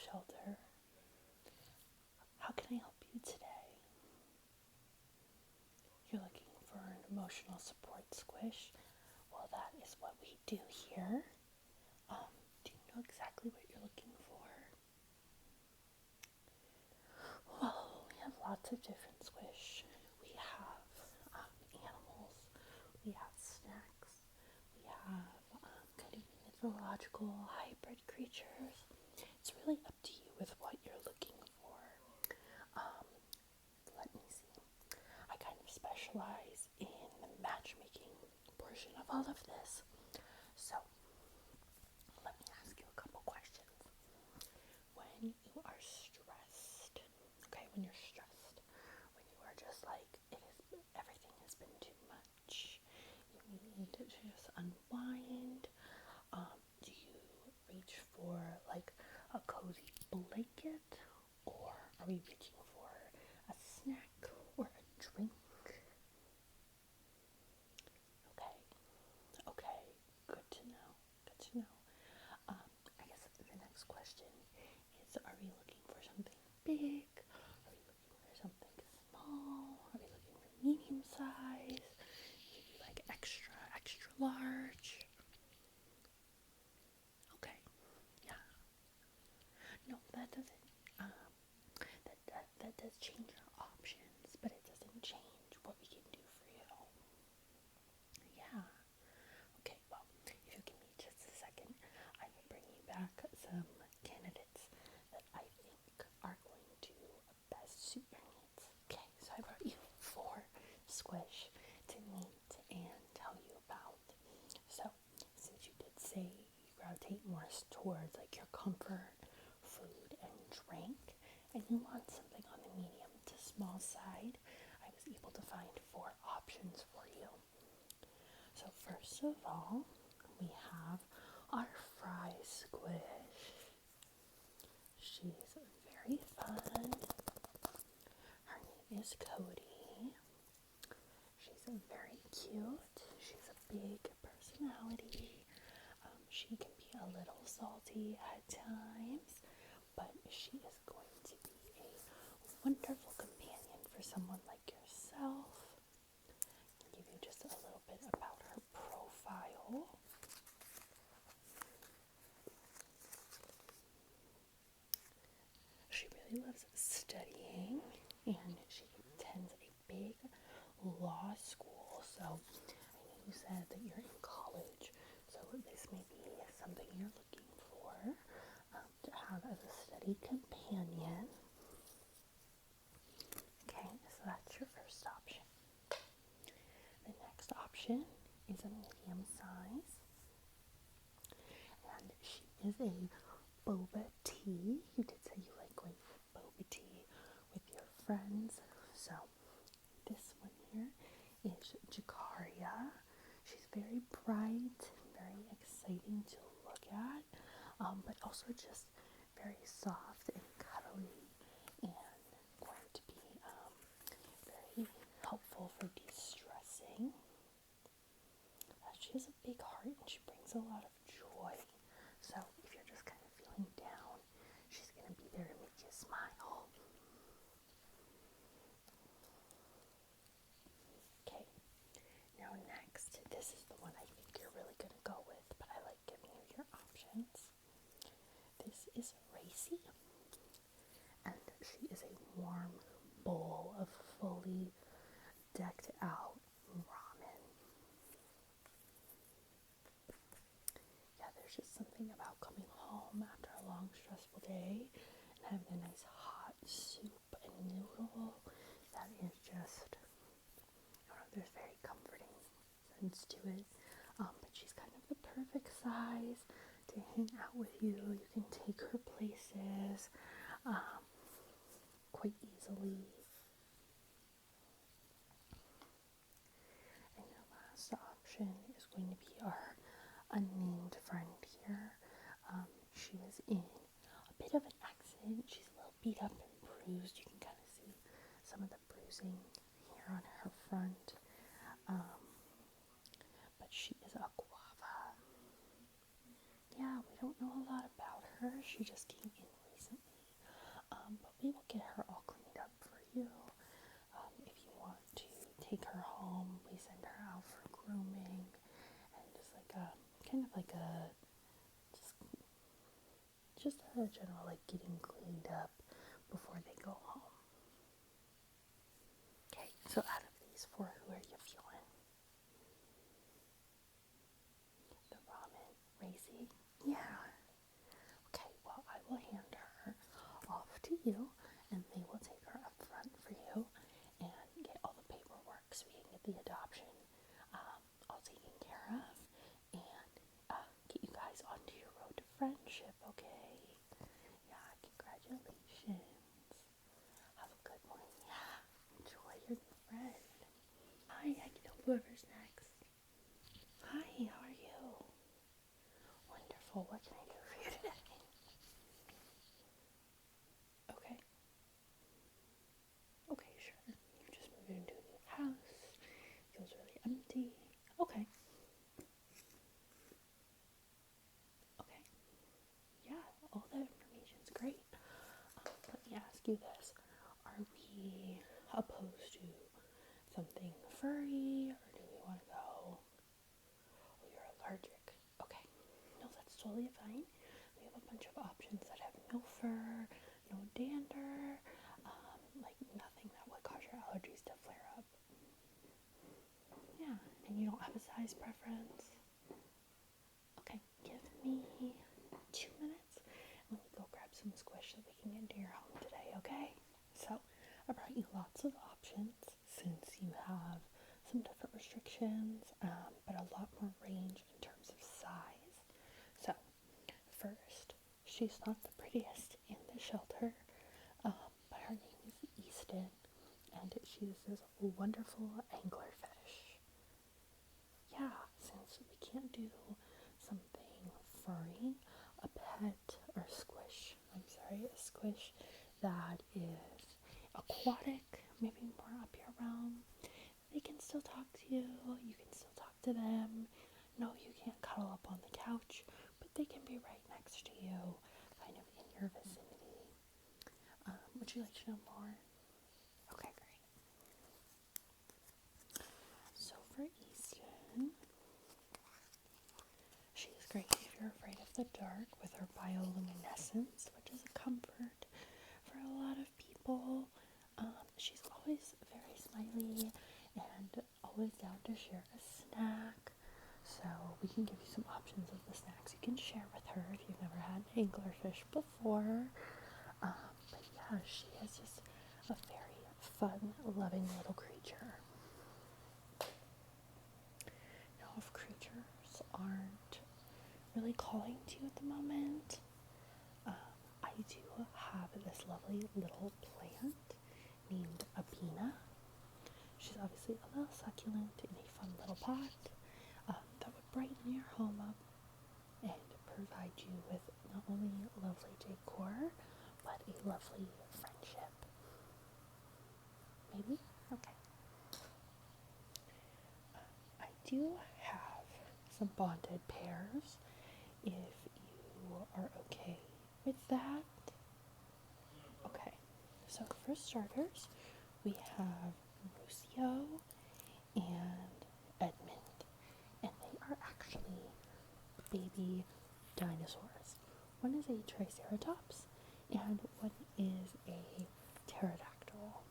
shelter. How can I help you today? You're looking for an emotional support squish? Well, that is what we do here. Do you know exactly what you're looking for? Well, we have lots of different squish. We have animals, we have snacks, we have kind of mythological hybrid creatures. It's really up to you with what you're looking for. Let me see. I kind of specialize in the matchmaking portion of all of this. So, let me ask you a couple questions. When you are stressed, when you're stressed, when you are just like, everything has been too much, you need to just unwind, do you reach for like a cozy blanket, or are we reaching for a snack or a drink? Okay, good to know. I guess the next question is, are we looking for something big? Are we looking for something small? Are we looking for medium size? Maybe like extra large? Okay, yeah. No, that doesn't, that does change our options, but it doesn't change what we can do for you. Yeah. Okay, well, if you give me just a second, I will bring you back some candidates that I think are going to best suit your needs. Okay, so I brought you 4 squish to meet and tell you about. So, since you did say you gravitate more towards like your comfort, food, and drink, and you want something on the medium to small side, I was able to find 4 options for you. So first of all, we have our fry squish. She's very fun. Her name is Cody. She's very cute. She's a big personality. She can be a little salty at times, but she is going to be a wonderful companion for someone like yourself. I'll give you just a little bit about her profile. She really loves studying, and she attends a big law school. So I know you said that you're in college, so this may be something you're looking for to have as a study companion. Okay, so that's your first option. The next option is a medium size, and she is a boba tea. You did say you like going for boba tea with your friends. So this one here is Jacaria. She's very bright, very exciting to look at, but also just very soft and cuddly, and going to be very helpful for de-stressing. She has a big heart and she brings a lot of joy. So if you're just kind of feeling down, she's going to be there to make you smile. Okay, now next, this is the one I think you're really going to go with, but I like giving you your options. This is Racy, and she is a warm bowl of fully decked out ramen. Yeah, there's just something about coming home after a long, stressful day and having a nice hot soup and noodle that is just, there's very comforting sense to it. But she's kind of the perfect size to hang out with you. You can take her places quite easily. And your last option is going to be our unnamed friend here. She is in a bit of an accident. She's a little beat up and bruised. You can kind of see some of the bruising here on her front. But she is a guava. Yeah, we don't know a lot about her. She just came in recently. kind of like a just a general like getting cleaned up before they go home. Okay, so out of these four, who are you feeling? The ramen, Racy? Yeah. Okay, well, I will hand her off to you, and they will take her up front for you and get all the paperwork so we can get the adoption all taken care of and get you guys onto your road to friendship, okay? Yeah, congratulations. Have a good one. Yeah, enjoy your new friend. Hi, I can help whoever's next. Hi, how are you? Wonderful. What can I do for you today? Okay. Okay, sure. You just moved into a new house. Feels really empty. Okay. Okay. Yeah, all that information's great. Let me ask you this. Are we opposed to something furry, or do we want to go, oh, you're allergic. Okay. No, that's totally fine. We have a bunch of options that have no fur, no dander, like nothing that would cause your allergies to flare up. Yeah, and you don't have a size preference? Okay, give me 2 minutes. Let me go grab some squish so we can get into your home today, okay? So, I brought you lots of options since you have some different restrictions, but a lot more range in terms of size. So, first, she's not the prettiest in the shelter, but her name is Easton, and she's this wonderful anglerfish. Yeah, since we can't do something furry, a pet or a squish that is aquatic, maybe more up your realm, they can still talk to you, you can still talk to them. No, you can't cuddle up on the couch, but they can be right next to you, kind of in your vicinity. Would you like to know more? Okay, great. So for Easton, she's great if you're afraid of the dark with her bioluminescence, which is a comfort for a lot of people. She's always very smiley and always down to share a snack. So we can give you some options of the snacks you can share with her if you've never had anglerfish before. But yeah, she is just a very fun, loving little creature. Now, if creatures aren't really calling to you at the moment, I do have this lovely little plant named Abina. She's obviously a little succulent in a fun little pot that would brighten your home up and provide you with not only lovely decor, but a lovely friendship. Maybe? Okay. I do have some bonded pairs if you are okay with that. Okay, so for starters, we have Lucio and Edmund, and they are actually baby dinosaurs. One is a triceratops, and one is a pterodactyl.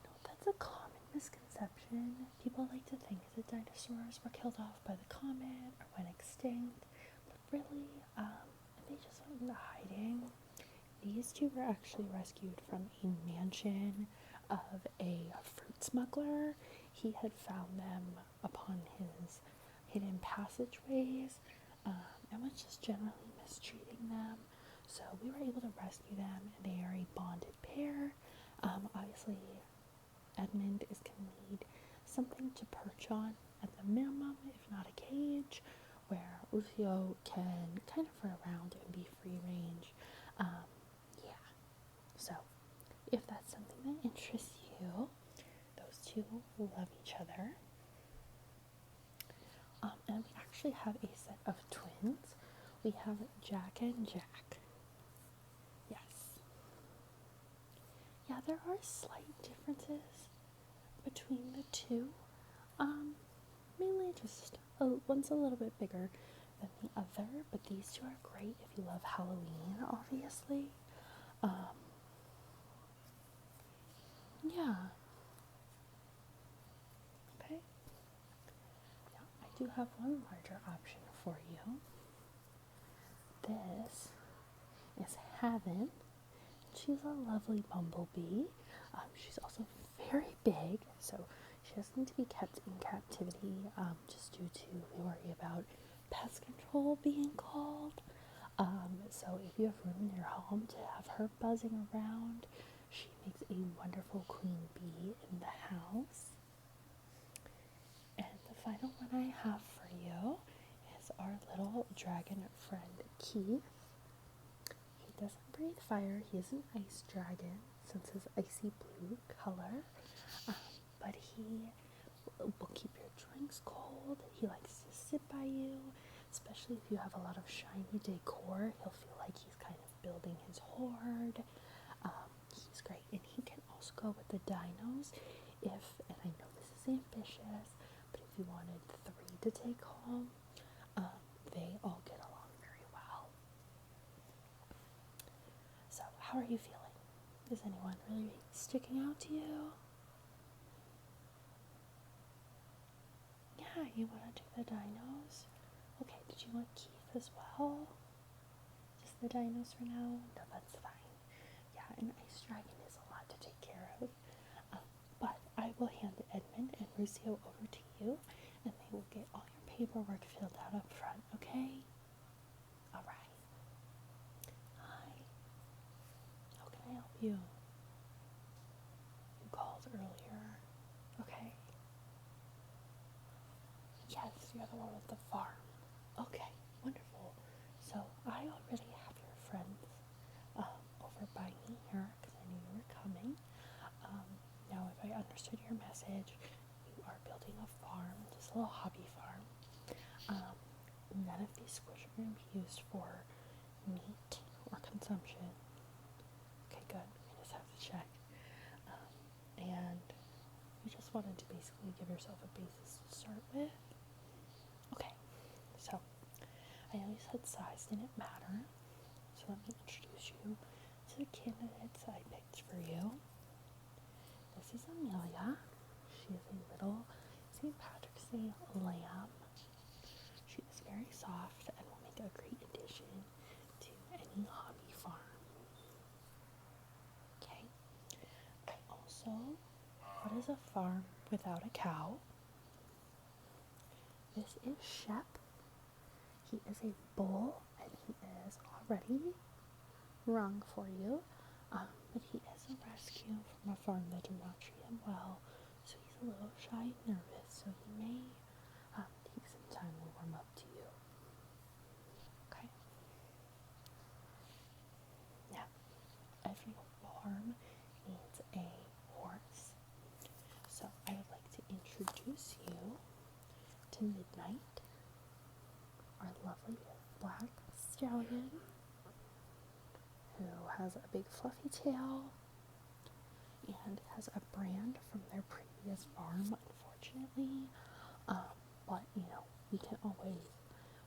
Now, that's a common misconception. People like to think that dinosaurs were killed off by the comet or went extinct, but really, they just went into hiding. These two were actually rescued from a mansion of a fruit smuggler. He had found them upon his hidden passageways and was just generally mistreating them. So we were able to rescue them, and they are a bonded pair. Obviously, Edmund is going to need something to perch on at the minimum, if not a cage, where Lucio can kind of run around and be free range. Yeah, so if that's something that interests you, those two love each other. And we actually have a set of twins. We have Jack and Jack. Yes. Yeah, there are slight differences between the two. Mainly just one's a little bit bigger than the other, but these two are great if you love Halloween, obviously. Yeah. Okay. Now, I do have one larger option for you. This is Heaven. She's a lovely bumblebee. She's also very big, so she doesn't need to be kept in captivity just due to we worry about pest control being called. So if you have room in your home to have her buzzing around, she makes a wonderful queen bee in the house. And the final one I have for you is our little dragon friend Keith. He doesn't breathe fire. He is an ice dragon since his icy blue color, but he will keep your drinks cold. He likes to sit by you, especially if you have a lot of shiny decor. He'll feel like he's kind of building his hoard. He's great, and he can also go with the dinos if, and I know this is ambitious, but if you wanted 3 to take home, they all get along very well. So, how are you feeling? Is anyone really sticking out to you? Yeah, you want to do the dinos? Okay, did you want Keith as well? Just the dinos for now? No, that's fine. Yeah, an ice dragon is a lot to take care of. But I will hand Edmund and Lucio over to you, and they will get all your paperwork filled out up front, okay? Alright. Hi. How can I help you? You called earlier. Okay. Yes, you're the one with the farm. Okay, wonderful. So I already have your friends over by me here because I knew you were coming. Now, if I understood your message, you are building a farm, just a little hobby farm. None of these squish are going to be used for meat or consumption. Okay, good. We just have to check. And you just wanted to basically give yourself a basis to start with. Okay, so I know you said size didn't matter, so let me introduce you to the candidates I picked for you. This is Amelia. She is a little St. Patrick's Day lamb. She is very soft and will make a great addition to any hobby farm. Okay. I also, what is a farm without a cow? This is Shep. He is a bull and he is already wrong for you. But he is a rescue from a farm that did not treat him well, so he's a little shy and nervous, so he may take some time to warm up to you. Okay? Now, every farm needs a horse, so I would like to introduce you to Midnight, our lovely black stallion, who has a big fluffy tail and has a brand from their previous farm, unfortunately. But,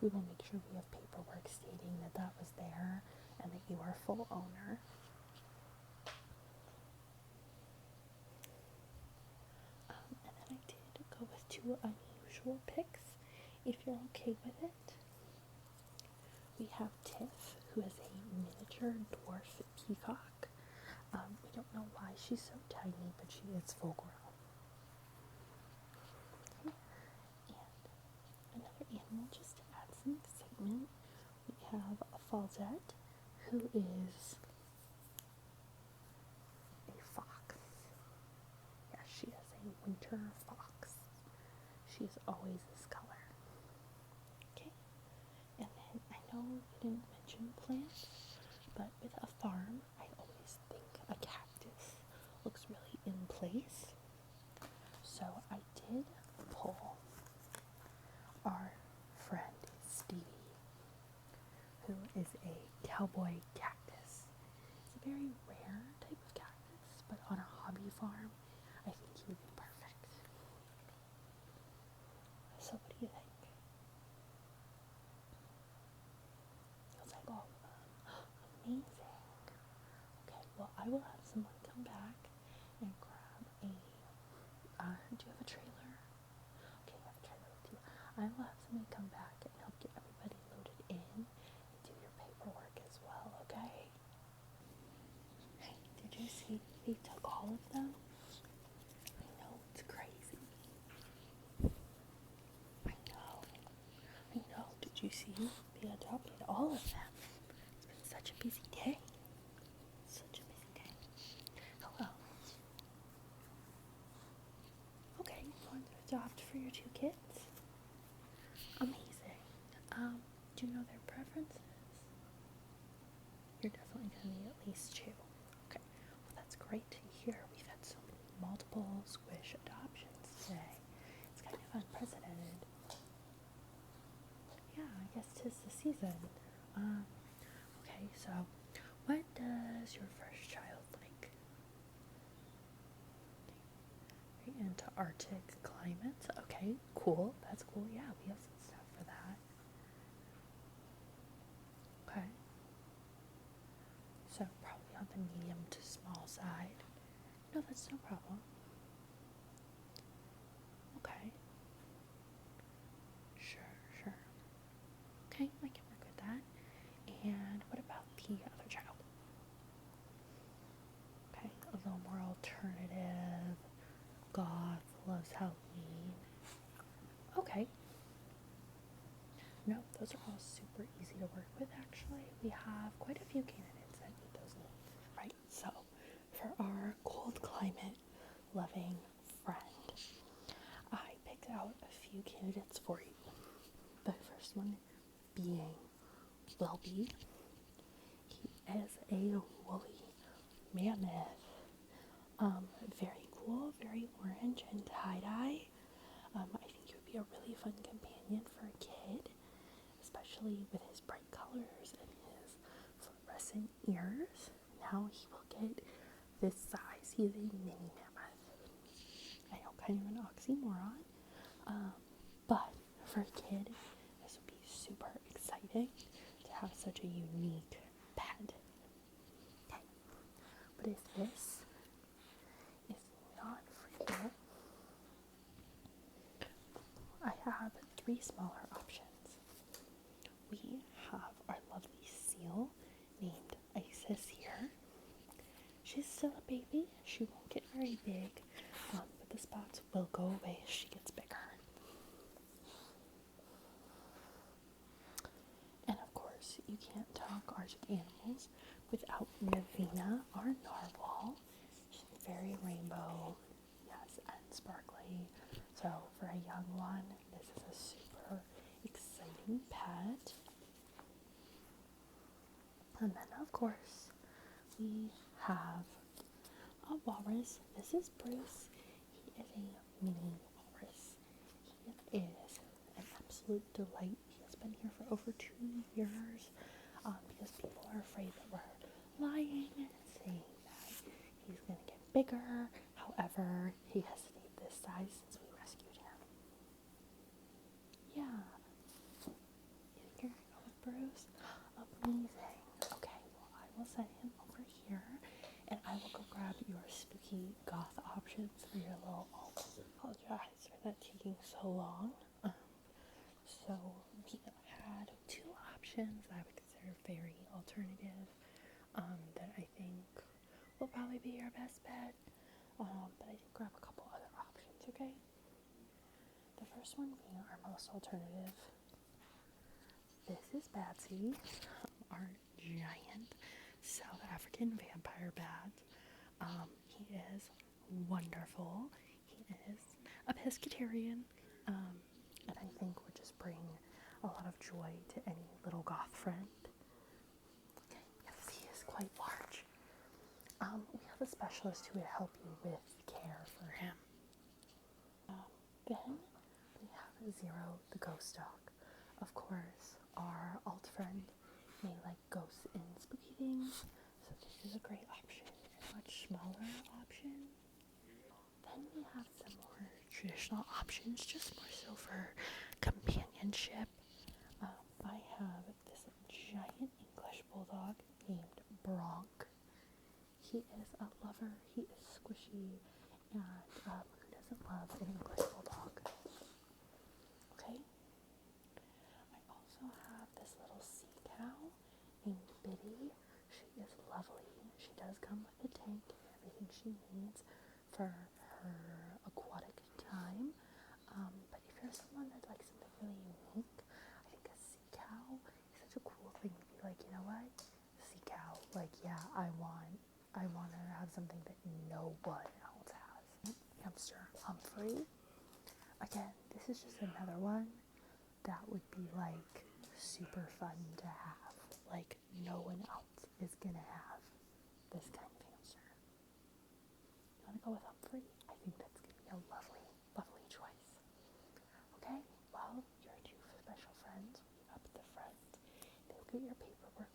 we will make sure we have paperwork stating that that was there and that you are full owner. And then I did go with 2 unusual picks, if you're okay with it. We have Tiff, who is a miniature dwarf peacock. We don't know why she's so tiny, but she is full grown. Okay. And another animal, just to add some excitement, we have a Falzette, who is a fox. Yes, she is a winter fox. She is always this color. Okay. And then I know we didn't mention plants, but with a farm, I always think a cactus looks really in place. So I did pull our friend Stevie, who is a cowboy cactus. It's a very rare type of cactus, but on a hobby farm, I think he would be perfect. So what do you think? I will have someone come back and grab a, do you have a trailer? Okay, you have a trailer with you. I will have somebody come back and help get everybody loaded in and do your paperwork as well, okay? Hey, did you see they took all of them? I know, it's crazy. I know. I know. Did you see? They adopted all of them. It's been such a busy day. Such a busy day. Hello. Okay, you want to adopt for your 2 kids? Amazing. Do you know their preferences? You're definitely going to need at least 2. Okay. Well, that's great to hear. We've had so many multiple Swuish adoptions today. It's kind of unprecedented. Yeah, I guess 'tis the season. Okay, so what does your first child like? Very into Arctic climates. Okay, cool. That's cool. Yeah, we have some stuff for that. Okay. So probably on the medium to small side. No, that's no problem. Okay. Sure, sure. Okay, I can work with that. And what about the other child? Okay, a little more alternative. Goth, loves Halloween. Okay. No, those are all super easy to work with actually. We have quite a few candidates that meet those needs. Right, so for our cold climate loving friend, I picked out a few candidates for you. The first one being Welby. He is a woolly mammoth. Very cool, very orange and tie-dye. I think he would be a really fun companion for a kid, especially with his bright colors and his fluorescent ears. Now he will get this size. He is a mini mammoth. I know, kind of an oxymoron, but for a kid, this would be super exciting to have such a unique pet. Okay, but if this is not for you, I have 3 smaller options. We have our lovely seal named Isis here. She's still a baby. She won't get very big, but the spots will go away as she gets bigger. And of course, you can't talk Arctic animals without Navina, our narwhal. She's very rainbow, yes, and sparkly. So for a young one, this is a super exciting pet. And then of course, we have a walrus. This is Bruce. He is a mini walrus. He is an absolute delight. He has been here for over 2 years because people are afraid that we're lying and saying that he's going to get bigger. However, he has stayed this size since we rescued him. Yeah. You think you're going to go with Bruce? Amazing. Okay, well, I will send him over here and I will go grab your spooky goth options for your little alt. I apologize for that taking so long. So we had 2 options that I would consider very alternative, that I think will probably be your best bet. But I did grab a couple other options, okay? The first one being our most alternative. This is Batsy, our giant South African vampire bat. He is wonderful. He is a pescatarian, and I think would just bring a lot of joy to any little goth friend. Yes, he is quite large. We have a specialist who would help you with care for him. Then we have Zero, the ghost dog. Of course, our alt friend may like ghosts and spooky things, so this is a great option, a much smaller option. Then we have some more traditional options, just more so for companionship. I have this giant English bulldog named Bronk. He is a lover. He is squishy. And who doesn't love an English bulldog? Okay. I also have this little sea cow named Biddy. She is lovely. She does come with a tank and everything she needs for her aquatic time. But if you're someone that likes something really unique, I think a sea cow is such a cool thing to be like, you know what? Sea cow. Like, yeah, I want to have something that no one else has. Hamster Humphrey. Again, this is just another one that would be like super fun to have. Like, no one else is gonna have this kind of hamster. You wanna go with Humphrey? I think that's gonna be a lovely, lovely choice. Okay, well, your two special friends will be up at the front. They'll get your paperwork